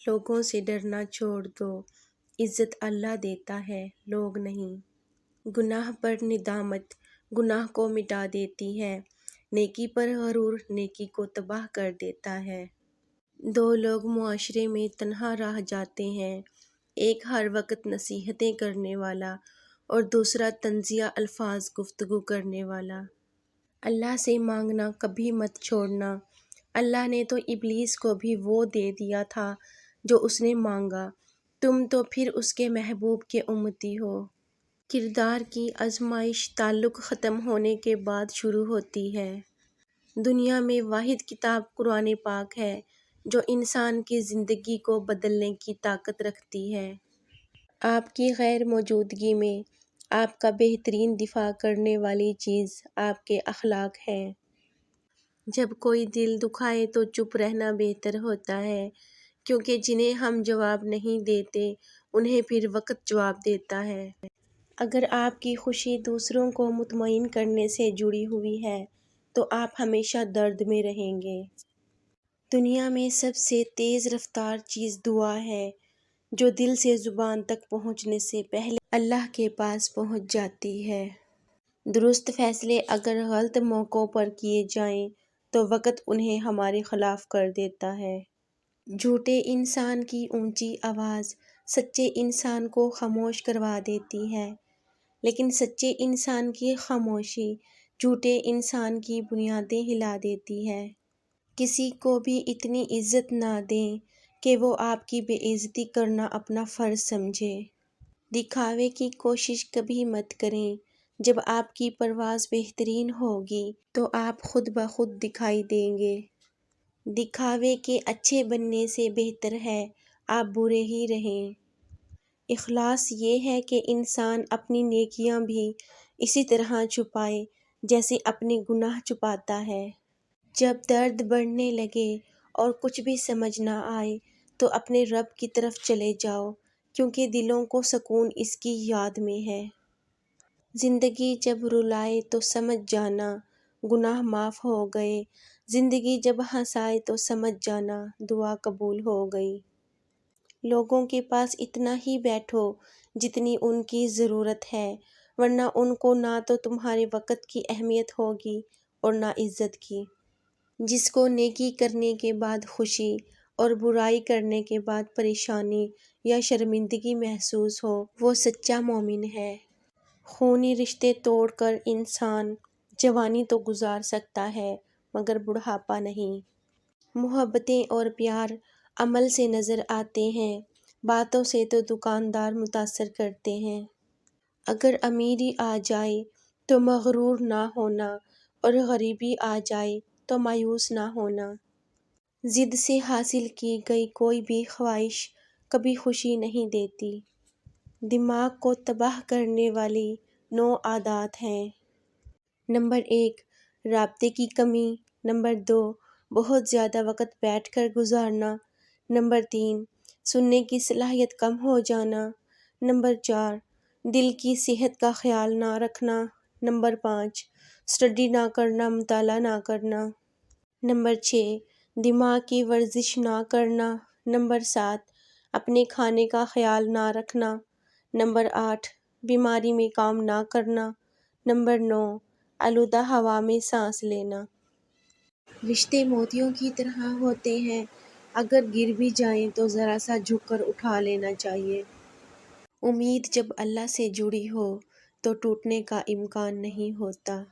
لوگوں سے ڈرنا چھوڑ دو، عزت اللہ دیتا ہے، لوگ نہیں۔ گناہ پر ندامت گناہ کو مٹا دیتی ہے، نیکی پر غرور نیکی کو تباہ کر دیتا ہے۔ دو لوگ معاشرے میں تنہا رہ جاتے ہیں، ایک ہر وقت نصیحتیں کرنے والا اور دوسرا طنزیہ الفاظ گفتگو کرنے والا۔ اللہ سے مانگنا کبھی مت چھوڑنا۔ اللہ نے تو ابلیس کو بھی وہ دے دیا تھا جو اس نے مانگا، تم تو پھر اس کے محبوب کے امتی ہو۔ کردار کی آزمائش تعلق ختم ہونے کے بعد شروع ہوتی ہے۔ دنیا میں واحد کتاب قرآن پاک ہے جو انسان کی زندگی کو بدلنے کی طاقت رکھتی ہے۔ آپ کی غیر موجودگی میں آپ کا بہترین دفاع کرنے والی چیز آپ کے اخلاق ہیں۔ جب کوئی دل دکھائے تو چپ رہنا بہتر ہوتا ہے، کیونکہ جنہیں ہم جواب نہیں دیتے انہیں پھر وقت جواب دیتا ہے۔ اگر آپ کی خوشی دوسروں کو مطمئن کرنے سے جڑی ہوئی ہے تو آپ ہمیشہ درد میں رہیں گے۔ دنیا میں سب سے تیز رفتار چیز دعا ہے، جو دل سے زبان تک پہنچنے سے پہلے اللہ کے پاس پہنچ جاتی ہے۔ درست فیصلے اگر غلط موقعوں پر کیے جائیں تو وقت انہیں ہمارے خلاف کر دیتا ہے۔ جھوٹے انسان کی اونچی آواز سچے انسان کو خاموش کروا دیتی ہے، لیکن سچے انسان کی خاموشی جھوٹے انسان کی بنیادیں ہلا دیتی ہے۔ کسی کو بھی اتنی عزت نہ دیں کہ وہ آپ کی بے عزتی کرنا اپنا فرض سمجھے۔ دکھاوے کی کوشش کبھی مت کریں۔ جب آپ کی پرواز بہترین ہوگی تو آپ خود بخود دکھائی دیں گے۔ دکھاوے کے اچھے بننے سے بہتر ہے آپ برے ہی رہیں۔ اخلاص یہ ہے کہ انسان اپنی نیکیاں بھی اسی طرح چھپائے جیسے اپنے گناہ چھپاتا ہے۔ جب درد بڑھنے لگے اور کچھ بھی سمجھ نہ آئے تو اپنے رب کی طرف چلے جاؤ، کیونکہ دلوں کو سکون اس کی یاد میں ہے۔ زندگی جب رلائے تو سمجھ جانا گناہ معاف ہو گئے، زندگی جب ہنسائے تو سمجھ جانا دعا قبول ہو گئی۔ لوگوں کے پاس اتنا ہی بیٹھو جتنی ان کی ضرورت ہے، ورنہ ان کو نہ تو تمہارے وقت کی اہمیت ہوگی اور نہ عزت کی۔ جس کو نیکی کرنے کے بعد خوشی اور برائی کرنے کے بعد پریشانی یا شرمندگی محسوس ہو، وہ سچا مومن ہے۔ خونی رشتے توڑ کر انسان جوانی تو گزار سکتا ہے مگر بڑھاپا نہیں۔ محبتیں اور پیار عمل سے نظر آتے ہیں، باتوں سے تو دکاندار متاثر کرتے ہیں۔ اگر امیری آ جائے تو مغرور نہ ہونا اور غریبی آ جائے تو مایوس نہ ہونا۔ ضد سے حاصل کی گئی کوئی بھی خواہش کبھی خوشی نہیں دیتی۔ دماغ کو تباہ کرنے والی 9 عادات ہیں۔ نمبر 1، رابطے کی کمی۔ نمبر 2، بہت زیادہ وقت بیٹھ کر گزارنا۔ نمبر 3، سننے کی صلاحیت کم ہو جانا۔ نمبر 4، دل کی صحت کا خیال نہ رکھنا۔ نمبر 5، اسٹڈی نہ کرنا، مطالعہ نہ کرنا۔ نمبر 6، دماغ کی ورزش نہ کرنا۔ نمبر 7، اپنے کھانے کا خیال نہ رکھنا۔ نمبر 8، بیماری میں کام نہ کرنا۔ نمبر 9، آلودہ ہوا میں سانس لینا۔ رشتے موتیوں کی طرح ہوتے ہیں، اگر گر بھی جائیں تو ذرا سا جھک کر اٹھا لینا چاہیے۔ امید جب اللہ سے جڑی ہو تو ٹوٹنے کا امکان نہیں ہوتا۔